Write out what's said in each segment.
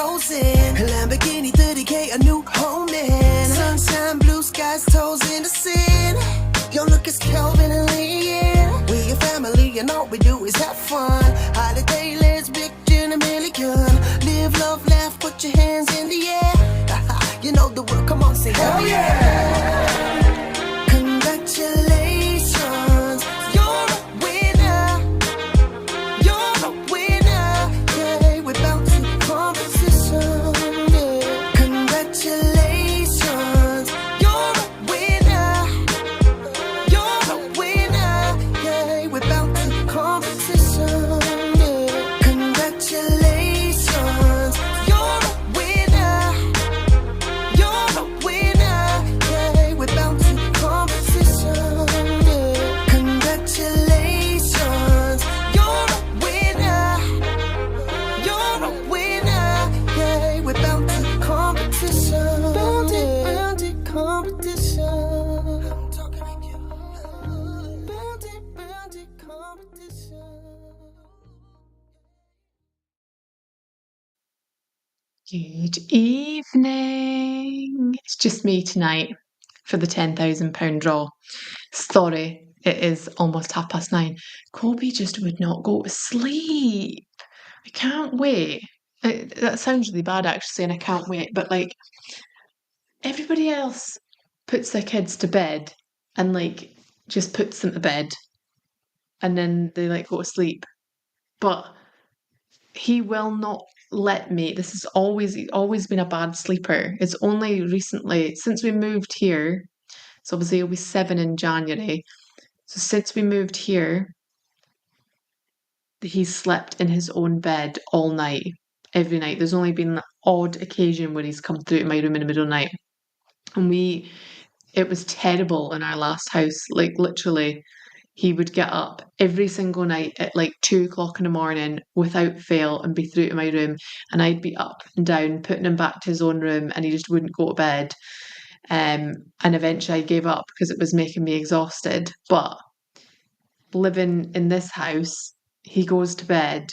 posing. Lamborghini 30K, a new home in. Sunshine, blue skies, toes in the sin. Your look is Kelvin and Leanne. We your family and all we do is have fun. Holiday, let's big gin a million. Live, love, laugh, put your hands in the air. You know the word, come on, say hell yeah. Congratulations, you're a winner. You're a winner, yeah. We're bound to competition, yeah. Congratulations, you're a winner. You're a winner, yeah. We're bound to competition, yeah. Congratulations, you're a winner. You're a winner, yeah. We're bound to competition, yeah. Congratulations, you're a winner. You're a winner, yeah. We're bound to competition, bound to competition. I'm talking to you. Bound to competition. Good evening. It's just me tonight for the £10,000 draw. Sorry, it is almost 9:30. Colby just would not go to sleep. I can't wait. That sounds really bad actually saying I can't wait, but like everybody else puts their kids to bed and like just puts them to bed and then they like go to sleep. But he will not let me. This has always been a bad sleeper. It's only recently, since we moved here, so obviously he'll be 7 in January. So since we moved here, he's slept in his own bed all night, every night. There's only been an odd occasion where he's come through to my room in the middle of the night. And it was terrible in our last house. Like literally, he would get up every single night at like 2 o'clock in the morning without fail and be through to my room. And I'd be up and down, putting him back to his own room, and he just wouldn't go to bed. And eventually I gave up because it was making me exhausted. But living in this house, he goes to bed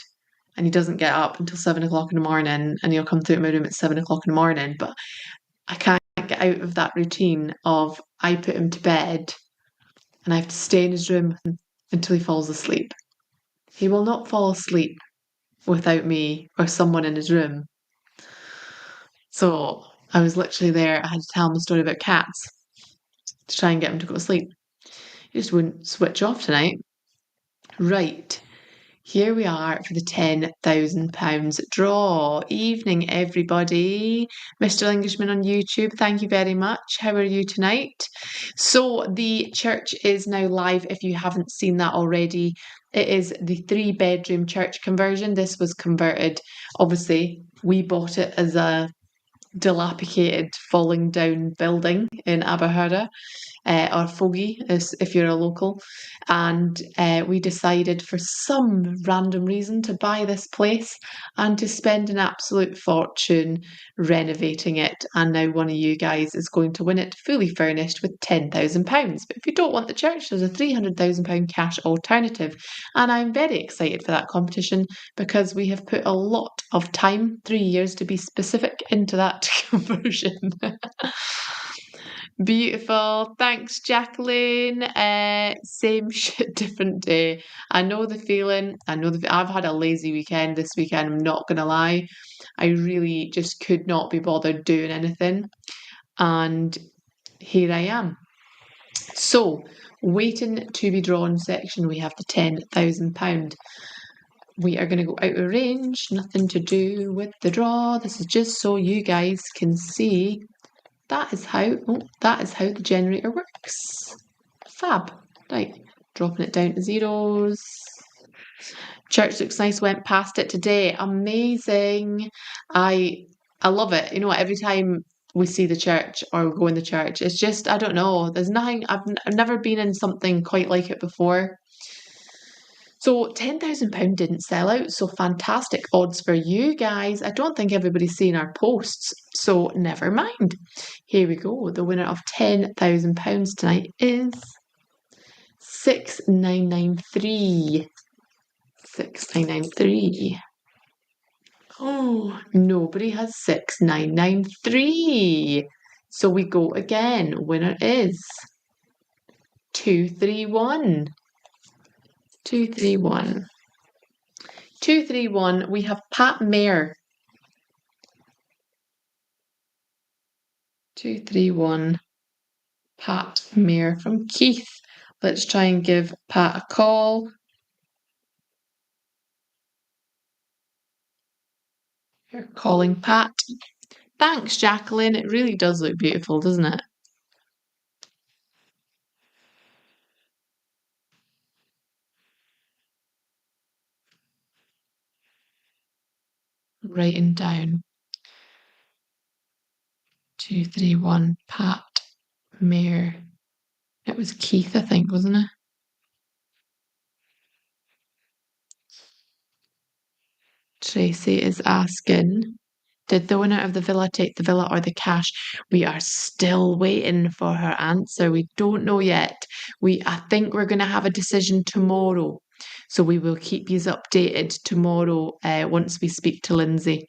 and he doesn't get up until 7 o'clock in the morning, and he'll come through to my room at 7 o'clock in the morning. But I can't get out of that routine of I put him to bed and I have to stay in his room until he falls asleep. He will not fall asleep without me or someone in his room. So I was literally there. I had to tell him a story about cats to try and get him to go to sleep. He just wouldn't switch off tonight. Right. Here we are for the £10,000 draw. Evening, everybody. Mr. Englishman on YouTube, thank you very much. How are you tonight? So the church is now live if you haven't seen that already. It is the 3-bedroom church conversion. This was converted. Obviously, we bought it as a dilapidated, falling down building in Aberhara. Or Foggy, if you're a local, and we decided for some random reason to buy this place and to spend an absolute fortune renovating it, and now one of you guys is going to win it fully furnished with £10,000. But if you don't want the church, there's a £300,000 cash alternative, and I'm very excited for that competition because we have put a lot of time, 3 years to be specific, into that conversion. Beautiful. Thanks, Jacqueline. Same shit, different day. I know the feeling. I've had a lazy weekend this weekend, I'm not gonna lie. I really just could not be bothered doing anything. And here I am. So, waiting to be drawn section, we have the £10,000. We are going to go out of range, nothing to do with the draw. This is just so you guys can see. That is how the generator works. Fab. Right, dropping it down to zeros. Church looks nice, went past it today. Amazing. I love it. You know, every time we see the church or go in the church, it's just, I don't know, there's nothing, I've never been in something quite like it before. So £10,000 didn't sell out, so fantastic odds for you guys. I don't think everybody's seen our posts, so never mind. Here we go. The winner of £10,000 tonight is 6993. 6993. Oh, nobody has 6993. So we go again. Winner is 231. 231. 231. We have Pat Mayer. 231. Pat Mayer from Keith. Let's try and give Pat a call. You're calling Pat. Thanks, Jacqueline. It really does look beautiful, doesn't it? Writing down 231 Pat Mayer. It was Keith, I think, wasn't it? Tracy is asking, did the winner of the villa take the villa or the cash? We are still waiting for her answer. We don't know yet. I think we're going to have a decision tomorrow. So we will keep you updated tomorrow once we speak to Lindsay.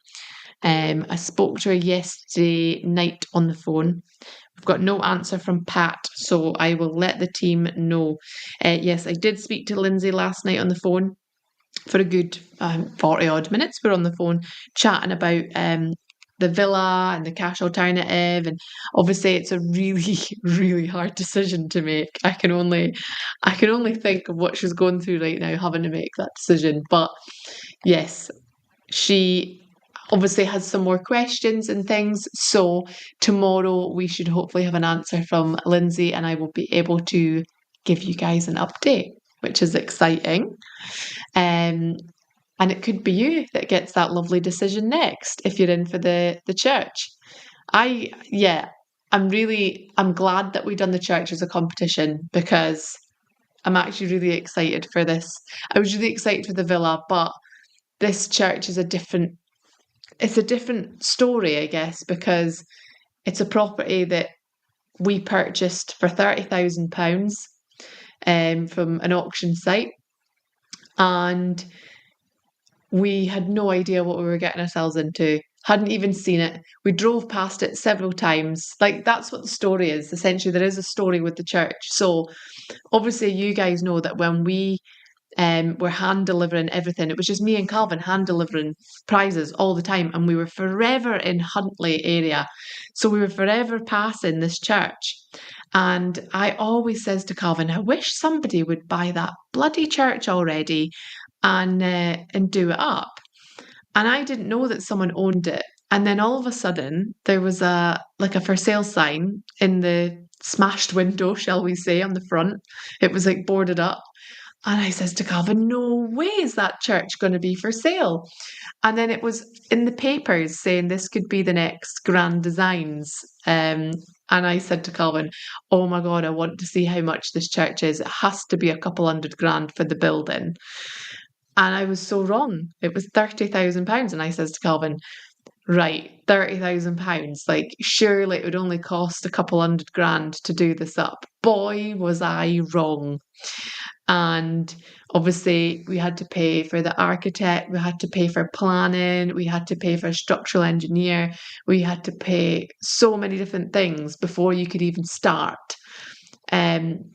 I spoke to her yesterday night on the phone. We've got no answer from Pat, so I will let the team know. Yes, I did speak to Lindsay last night on the phone for a good 40 odd minutes. We're on the phone chatting about the villa and the cash alternative, and obviously it's a really really hard decision to make. I can only think of what she's going through right now, having to make that decision. But yes, she obviously has some more questions and things, so tomorrow we should hopefully have an answer from Lindsay and I will be able to give you guys an update, which is exciting. And it could be you that gets that lovely decision next if you're in for the church. I'm glad that we done the church as a competition because I'm actually really excited for this. I was really excited for the villa, but this church is a different story, I guess, because it's a property that we purchased for £30,000 from an auction site, and we had no idea what we were getting ourselves into. Hadn't even seen it. We drove past it several times. Like, that's what the story is. Essentially, there is a story with the church. So obviously you guys know that when we were hand delivering everything, it was just me and Calvin hand delivering prizes all the time, and we were forever in Huntly area. So we were forever passing this church. And I always says to Calvin, I wish somebody would buy that bloody church already and do it up. And I didn't know that someone owned it. And then all of a sudden, there was a for sale sign in the smashed window, shall we say, on the front. It was like boarded up. And I says to Calvin, no way is that church going to be for sale. And then it was in the papers saying this could be the next Grand Designs. And I said to Calvin, oh my God, I want to see how much this church is. It has to be a couple £100,000 for the building. And I was so wrong. It was £30,000. And I says to Calvin, right, £30,000. Like, surely it would only cost a couple £100,000 to do this up. Boy, was I wrong. And obviously, we had to pay for the architect, we had to pay for planning, we had to pay for a structural engineer, we had to pay so many different things before you could even start. And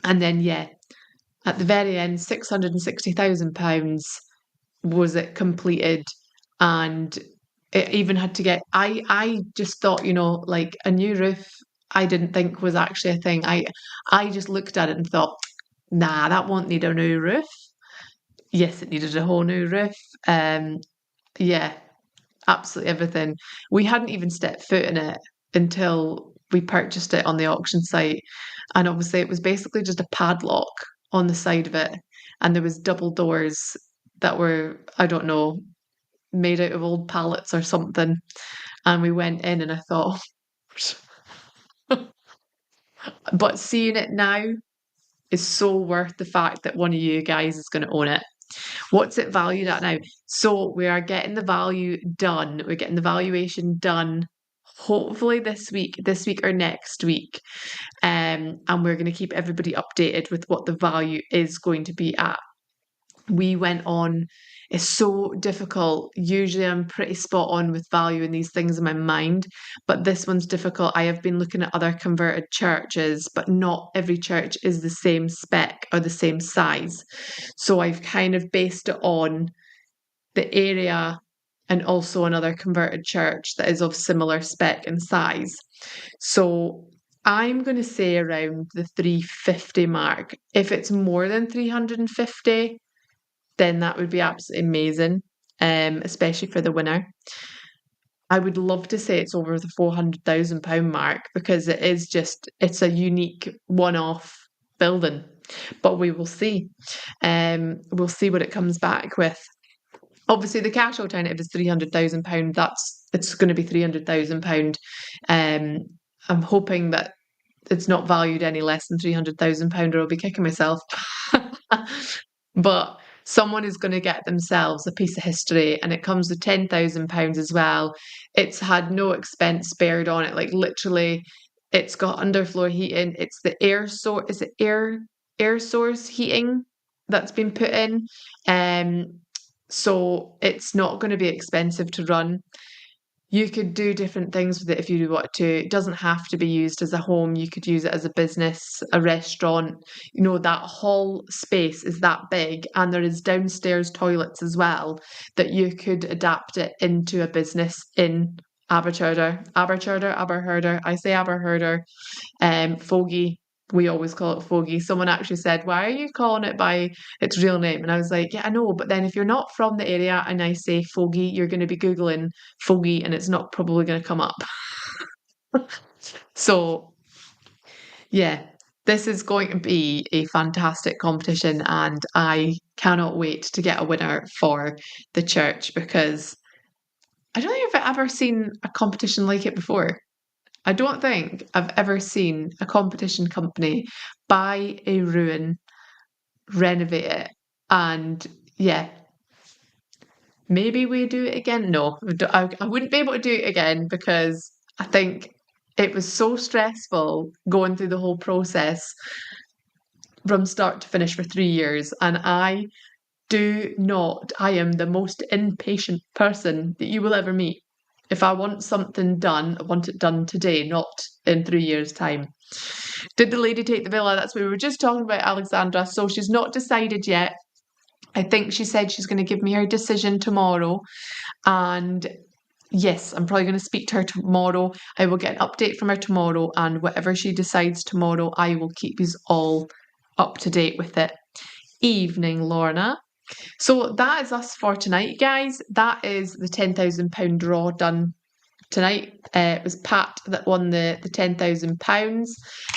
then, yeah, at the very end, £660,000 was it completed, and it even had to get. I just thought, like a new roof. I didn't think was actually a thing. I just looked at it and thought, nah, that won't need a new roof. Yes, it needed a whole new roof. Yeah, absolutely everything. We hadn't even stepped foot in it until we purchased it on the auction site. And obviously it was basically just a padlock on the side of it. And there was double doors that were, I don't know, made out of old pallets or something. And we went in and I thought, but seeing it now is so worth the fact that one of you guys is going to own it. What's it valued at now? So we are getting the value done. We're getting the valuation done hopefully this week or next week. And we're going to keep everybody updated with what the value is going to be at. we went on. It's so difficult. Usually I'm pretty spot on with value and these things in my mind, but this one's difficult. I have been looking at other converted churches, but not every church is the same spec or the same size. So I've kind of based it on the area and also another converted church that is of similar spec and size. So I'm going to say around the 350 mark. If it's more than 350, then that would be absolutely amazing, especially for the winner. I would love to say it's over the £400,000 mark because it's a unique one-off building, but we will see. We'll see what it comes back with. Obviously, the cash alternative is £300,000. It's going to be £300,000. I'm hoping that it's not valued any less than £300,000, or I'll be kicking myself. But someone is going to get themselves a piece of history, and it comes with £10,000 as well. It's had no expense spared on it. Like literally, it's got underfloor heating. It's the air source. Is it air source heating that's been put in? So it's not going to be expensive to run. You could do different things with it if you want to. It doesn't have to be used as a home. You could use it as a business, a restaurant. That hall space is that big, and there is downstairs toilets as well that you could adapt it into a business in Aberchurder. I say Aberchurder. Fogey. We always call it Fogey. Someone actually said, "Why are you calling it by its real name?" And I was like, "Yeah, I know, but then if you're not from the area and I say Fogey, you're going to be Googling Fogey and it's not probably going to come up." So, yeah, this is going to be a fantastic competition, and I cannot wait to get a winner for the church because I don't think I've ever seen a competition like it before. I don't think I've ever seen a competition company buy a ruin, renovate it, and yeah, maybe we do it again. No, I wouldn't be able to do it again because I think it was so stressful going through the whole process from start to finish for 3 years. And I am the most impatient person that you will ever meet. If I want something done, I want it done today, not in 3 years' time. Did the lady take the villa? That's what we were just talking about, Alexandra. So she's not decided yet. I think she said she's going to give me her decision tomorrow. And yes, I'm probably going to speak to her tomorrow. I will get an update from her tomorrow. And whatever she decides tomorrow, I will keep you all up to date with it. Evening, Lorna. So that is us for tonight, guys. That is the £10,000 draw done tonight. It was Pat that won the £10,000.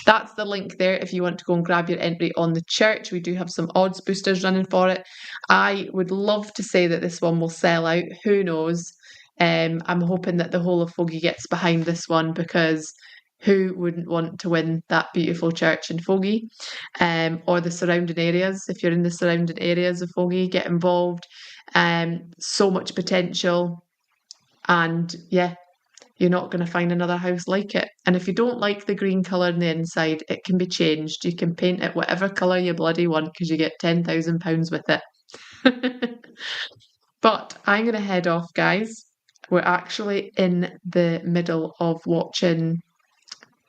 That's the link there if you want to go and grab your entry on the church. We do have some odds boosters running for it. I would love to say that this one will sell out. Who knows? I'm hoping that the whole of Fogey gets behind this one because who wouldn't want to win that beautiful church in Fogey, or the surrounding areas? If you're in the surrounding areas of Fogey, get involved. So much potential, and yeah, you're not going to find another house like it. And if you don't like the green colour on the inside, it can be changed. You can paint it whatever colour you bloody want because you get £10,000 with it. But I'm going to head off, guys. We're actually in the middle of watching...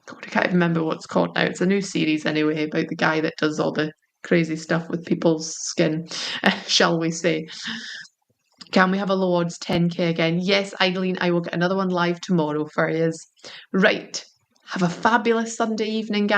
God, I can't even remember what it's called now. It's a new series anyway about the guy that does all the crazy stuff with people's skin, shall we say. Can we have a low odds 10k again? Yes, Eileen, I will get another one live tomorrow for you. Right. Have a fabulous Sunday evening, guys.